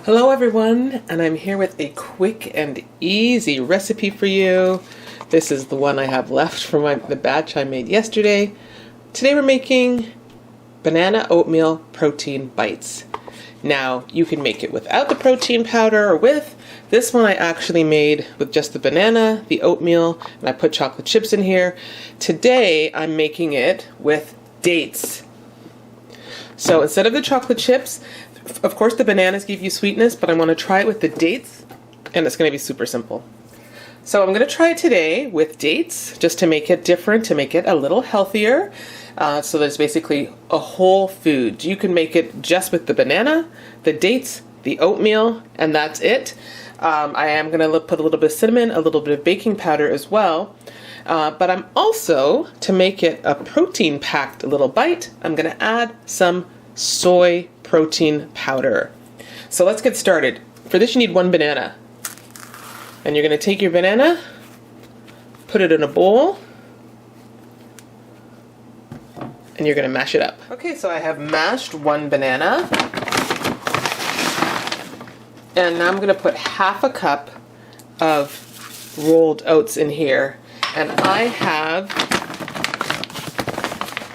Hello everyone, and I'm here with a quick and easy recipe for you. This is the one I have left from the batch I made yesterday. Today we're making banana oatmeal protein bites. Now you can make it without the protein powder or with. This one I actually made with just the banana, the oatmeal, and I put chocolate chips in here. Today I'm making it with dates. So instead of the chocolate chips, of course the bananas give you sweetness, but I want to try it with the dates, and it's going to be super simple. So I'm going to try it today with dates, just to make it different, to make it a little healthier. So there's basically a whole food. You can make it just with the banana, the dates, the oatmeal, and that's it. I am going to put a little bit of cinnamon, a little bit of baking powder as well. But I'm also, to make it a protein-packed little bite, I'm going to add some soy protein powder. So let's get started. For this you need one banana. And you're going to take your banana, put it in a bowl, and you're going to mash it up. Okay, so I have mashed one banana. And now I'm going to put half a cup of rolled oats in here. And I have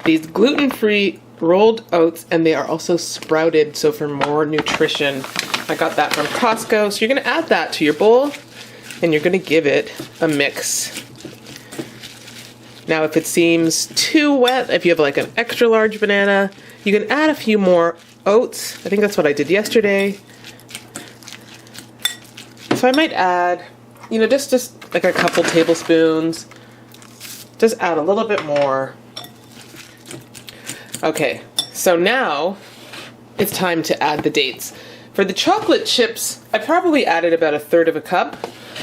these gluten-free rolled oats, and they are also sprouted, so for more nutrition. I got that from Costco. So you're going to add that to your bowl, and you're going to give it a mix. Now if it seems too wet, if you have like an extra large banana, you can add a few more oats. I think that's what I did yesterday. So I might add, just like a couple tablespoons. Just add a little bit more. Okay, so now it's time to add the dates. For the chocolate chips, I probably added about 1/3 of a cup.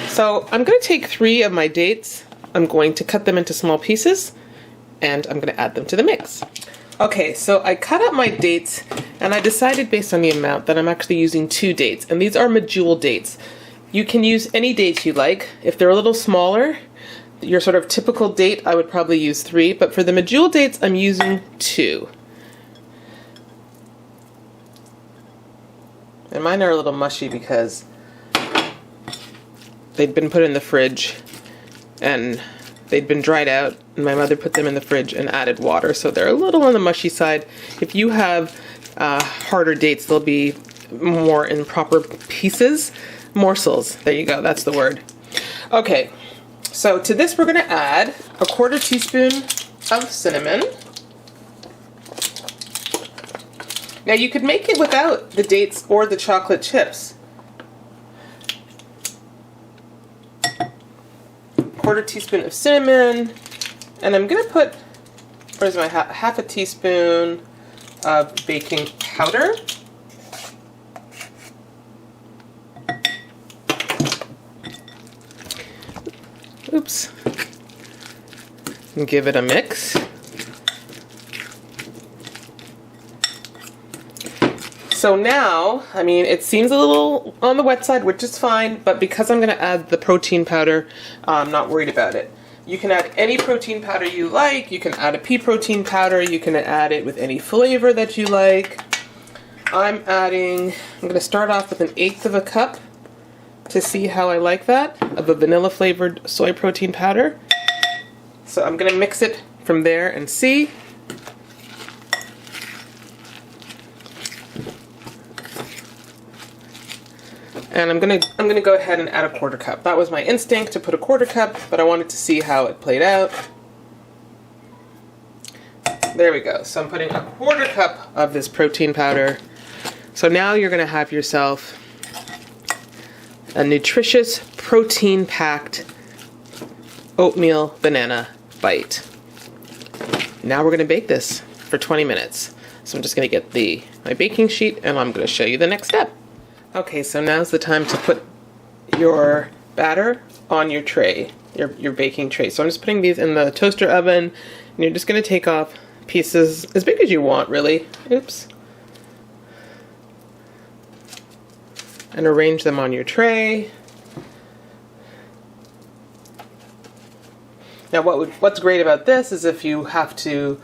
So I'm going to take 3 of my dates. I'm going to cut them into small pieces, and I'm going to add them to the mix. Okay, so I cut up my dates, and I decided based on the amount that I'm actually using 2 dates, and these are Medjool dates. You can use any dates you like. If they're a little smaller, your sort of typical date, I would probably use 3, but for the Medjool dates, I'm using 2. And mine are a little mushy because they'd been put in the fridge and they'd been dried out, and my mother put them in the fridge and added water, so they're a little on the mushy side. If you have harder dates, they'll be more in proper pieces. Morsels. There you go. That's the word. Okay. So to this we're going to add a 1/4 teaspoon of cinnamon. Now you could make it without the dates or the chocolate chips. 1/4 teaspoon of cinnamon, and I'm going to put, where's my half a teaspoon of baking powder. Oops. And give it a mix. So now, it seems a little on the wet side, which is fine, but because I'm going to add the protein powder, I'm not worried about it. You can add any protein powder you like. You can add a pea protein powder. You can add it with any flavor that you like. I'm going to start off with 1/8 of a cup to see how I like that, of a vanilla flavored soy protein powder. So I'm going to mix it from there and see. And I'm going to go ahead and add a 1/4 cup. That was my instinct to put a 1/4 cup, but I wanted to see how it played out. There we go. So I'm putting a 1/4 cup of this protein powder. So now you're going to have yourself a nutritious, protein-packed oatmeal banana bite. Now we're going to bake this for 20 minutes. So I'm just going to get my baking sheet, and I'm going to show you the next step. Okay, so now's the time to put your batter on your tray, your baking tray. So I'm just putting these in the toaster oven, and you're just going to take off pieces as big as you want, really. Oops. And arrange them on your tray. Now what's great about this is if you have to,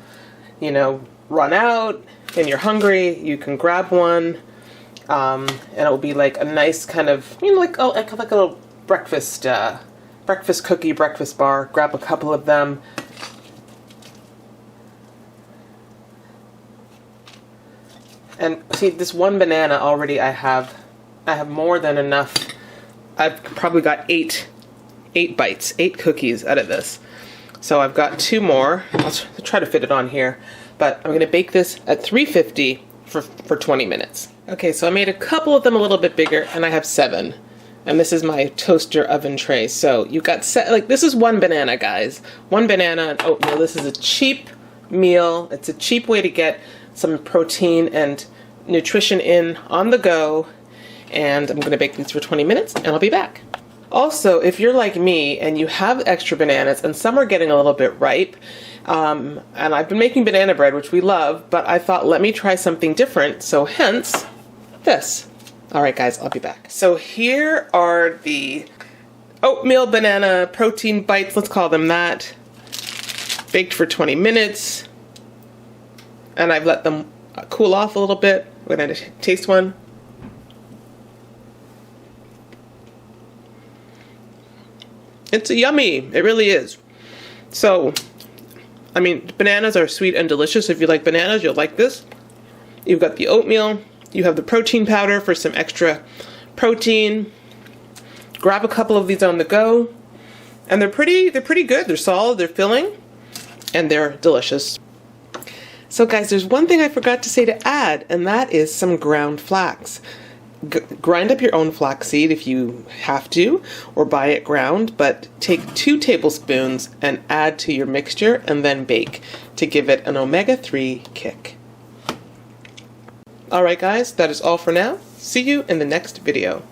run out and you're hungry, you can grab one. and it will be like a nice kind of, you know, like a little breakfast breakfast cookie, breakfast bar. Grab a couple of them. And see, this one banana already I have more than enough. I've probably got eight bites, 8 cookies out of this. So I've got 2 more. I'll try to fit it on here. But I'm gonna bake this at 350 for 20 minutes. Okay, so I made a couple of them a little bit bigger, and I have 7. And this is my toaster oven tray. So you got like, this is 1 banana, guys. 1 banana and oatmeal. This is a cheap meal. It's a cheap way to get some protein and nutrition in on the go. And I'm gonna bake these for 20 minutes, and I'll be back. Also, if you're like me and you have extra bananas and some are getting a little bit ripe, and I've been making banana bread, which we love, but I thought, let me try something different, so hence this. All right, guys, I'll be back. So here are the oatmeal banana protein bites, let's call them that, baked for 20 minutes, and I've let them cool off a little bit. We're gonna taste one. It's yummy, it really is. So, I mean, bananas are sweet and delicious. If you like bananas, you'll like this. You've got the oatmeal, you have the protein powder for some extra protein. Grab a couple of these on the go, and they're pretty good. They're solid, they're filling, and they're delicious. So guys, there's one thing I forgot to say to add, and that is some ground flax. Grind up your own flaxseed if you have to, or buy it ground, but take 2 tablespoons and add to your mixture and then bake to give it an omega-3 kick. Alright guys, that is all for now. See you in the next video.